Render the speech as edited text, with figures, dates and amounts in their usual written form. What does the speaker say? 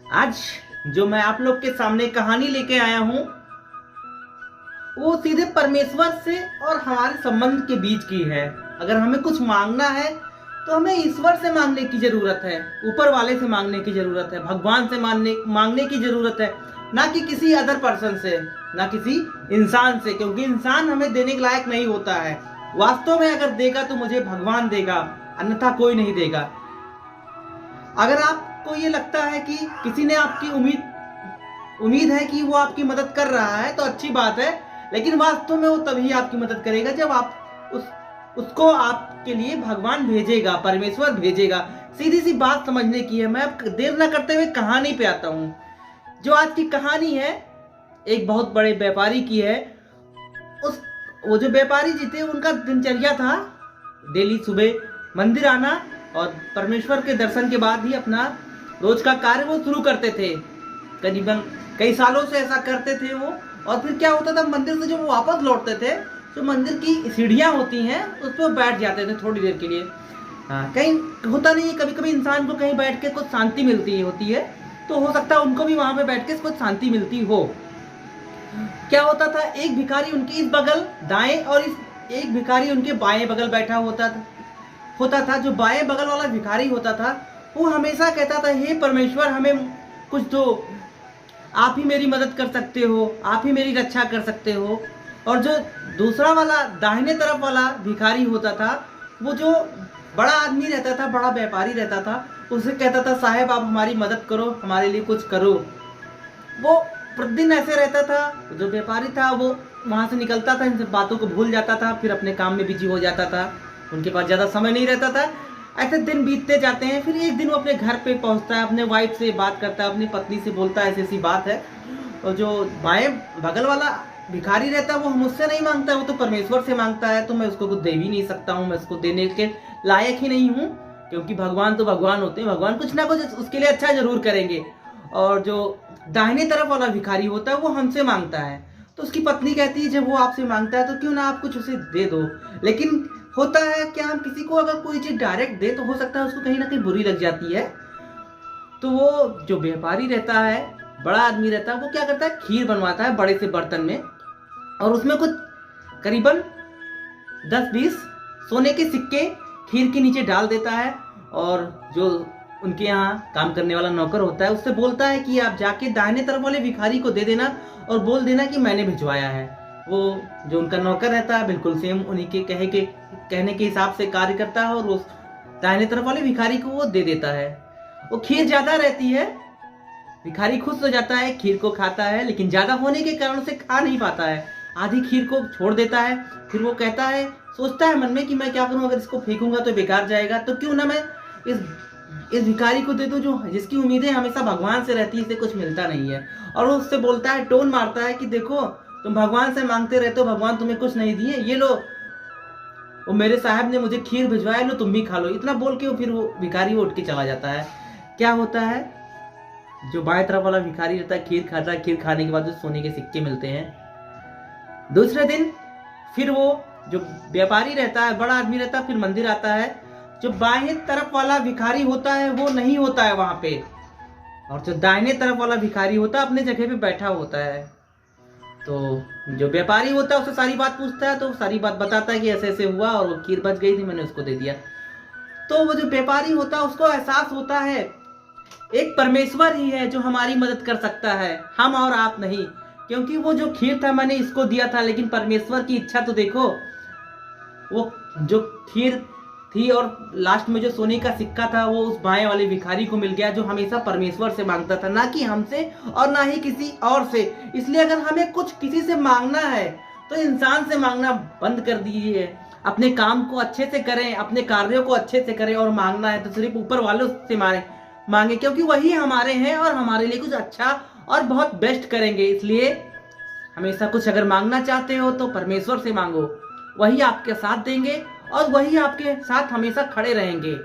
आज जो मैं आप लोग के सामने कहानी लेके आया हूं वो सीधे परमेश्वर से और हमारे संबंध के बीच की है। अगर हमें कुछ मांगना है तो हमें ईश्वर से मांगने की जरूरत है, ऊपर वाले से मांगने की जरूरत है, भगवान से मांगने की जरूरत है, ना कि किसी अदर पर्सन से, ना किसी इंसान से, क्योंकि इंसान हमें देने के लायक नहीं होता है। वास्तव में अगर देगा तो मुझे भगवान देगा, अन्यथा कोई नहीं देगा। अगर आपको ये लगता है कि किसी ने आपकी उम्मीद है कि वो आपकी मदद कर रहा है तो अच्छी बात है, लेकिन वास्तव में वो तभी आपकी मदद करेगा जब आप उसको आपके लिए भगवान भेजेगा, परमेश्वर भेजेगा। सीधी सी बात समझने की है। मैं अब देर न करते हुए कहानी पे आता हूँ। जो आज की कहानी है एक बहुत बड़े व्यापारी की है। वो जो व्यापारी जी थे उनका दिनचर्या था डेली सुबह मंदिर आना और परमेश्वर के दर्शन के बाद ही अपना रोज का कार्य वो शुरू करते थे। करीबन कई सालों से ऐसा करते थे वो। और फिर क्या होता था, मंदिर से जब वो वापस लौटते थे तो मंदिर की सीढ़ियां होती हैं उस पर बैठ जाते थे थोड़ी देर के लिए। हाँ, कहीं होता नहीं है, कभी कभी इंसान को कहीं बैठ के कुछ शांति मिलती होती है, तो हो सकता है उनको भी वहां पे बैठ के कुछ शांति मिलती हो। क्या होता था, एक भिखारी उनके इस बगल दाएं और एक भिखारी उनके बाएं बगल बैठा होता था। जो बाएं बगल वाला भिखारी होता था वो हमेशा कहता था, हे परमेश्वर हमें कुछ दो, आप ही मेरी मदद कर सकते हो, आप ही मेरी रक्षा कर सकते हो। और जो दूसरा वाला दाहिने तरफ वाला भिखारी होता था, वो जो बड़ा आदमी रहता था, बड़ा व्यापारी रहता था, उसे कहता था, साहब आप हमारी मदद करो, हमारे लिए कुछ करो। वो प्रतिदिन ऐसे रहता था। जो व्यापारी था वो वहां से निकलता था, इन सब बातों को भूल जाता था, फिर अपने काम में बिजी हो जाता था, उनके पास ज्यादा समय नहीं रहता था। ऐसे दिन बीतते जाते हैं। फिर एक दिन वो अपने घर पे पहुंचता है, अपने वाइफ से बात करता है, अपनी पत्नी से बोलता है ऐसी ऐसी बात है। और जो बाएं बगल वाला भिखारी रहता है वो मुझसे नहीं मांगता है, वो तो परमेश्वर से मांगता है, तो मैं उसको कुछ दे भी नहीं सकता हूँ, मैं उसको देने के लायक ही नहीं हूँ, क्योंकि भगवान तो भगवान होते हैं, भगवान कुछ ना कुछ उसके लिए अच्छा जरूर करेंगे। और जो दाहिने तरफ वाला भिखारी होता है वो हमसे मांगता है। तो उसकी पत्नी कहती है, जब वो आपसे मांगता है तो क्यों ना आप कुछ उसे दे दो। लेकिन होता है क्या, हम किसी को अगर कोई चीज डायरेक्ट दे तो हो सकता है उसको कहीं ना कहीं बुरी लग जाती है। तो वो जो व्यापारी रहता है, बड़ा आदमी रहता है, वो क्या करता है, खीर बनवाता है बड़े से बर्तन में, और उसमें कुछ करीबन 10-20 सोने के सिक्के खीर के नीचे डाल देता है। और जो उनके यहाँ काम करने वाला नौकर होता है उससे बोलता है कि आप जाके दाहिने तरफ वाले भिखारी को दे देना और बोल देना कि मैंने भिजवाया है। वो जो उनका नौकर रहता है बिल्कुल सेम उन्हीं के कहने के हिसाब से कार्य करता है, और उस दाहिने तरफ वाले भिखारी को वो दे देता है। वो खीर ज्यादा रहती है, भिखारी खुश हो जाता है, खीर को खाता है, लेकिन ज्यादा होने के कारण से खा नहीं पाता है, आधी खीर को छोड़ देता है। फिर वो कहता है, सोचता है मन में कि मैं क्या करूं, अगर इसको फेंकूंगा तो बेकार जाएगा, तो क्यों ना मैं इस भिखारी को दे दूं जो जिसकी उम्मीदें हमेशा भगवान से रहती है, इसे कुछ मिलता नहीं है। और वो उससे बोलता है, टोन मारता है कि देखो तुम भगवान से मांगते रहते हो, भगवान तुम्हें कुछ नहीं दिए, ये लो, वो मेरे साहब ने मुझे खीर भिजवाया, लो तुम भी खा लो। इतना बोल के फिर वो भिखारी उठ के चला जाता है। क्या होता है, जो बाएं तरफ वाला भिखारी रहता है खीर खाता है, खीर खाने के बाद जो सोने के सिक्के मिलते हैं। दूसरे दिन फिर वो जो व्यापारी रहता है, बड़ा आदमी रहता है, फिर मंदिर आता है। जो बाएं तरफ वाला भिखारी होता है वो नहीं होता है वहां पे, और जो दाहिने तरफ वाला भिखारी होता है अपने जगह पे बैठा होता है। तो जो व्यापारी होता है उससे सारी बात पूछता है, तो सारी बात बताता है कि ऐसे ऐसे हुआ और वो खीर बच गई थी, मैंने उसको दे दिया। तो वो जो व्यापारी होता है उसको एहसास होता है एक परमेश्वर ही है जो हमारी मदद कर सकता है, हम और आप नहीं। क्योंकि वो जो खीर था मैंने इसको दिया था, लेकिन परमेश्वर की इच्छा तो देखो, वो जो खीर थी और लास्ट में जो सोने का सिक्का था वो उस बाएं वाले भिखारी को मिल गया, जो हमेशा परमेश्वर से मांगता था, ना कि हमसे और ना ही किसी और से। इसलिए अगर हमें कुछ किसी से मांगना है तो इंसान से मांगना बंद कर दीजिए, अपने काम को अच्छे से करें, अपने कार्यों को अच्छे से करें, और मांगना है तो सिर्फ ऊपर वालों से मांगे, क्योंकि वही हमारे हैं और हमारे लिए कुछ अच्छा और बहुत बेस्ट करेंगे। इसलिए हमेशा कुछ अगर मांगना चाहते हो तो परमेश्वर से मांगो, वही आपके साथ देंगे और वही आपके साथ हमेशा खड़े रहेंगे।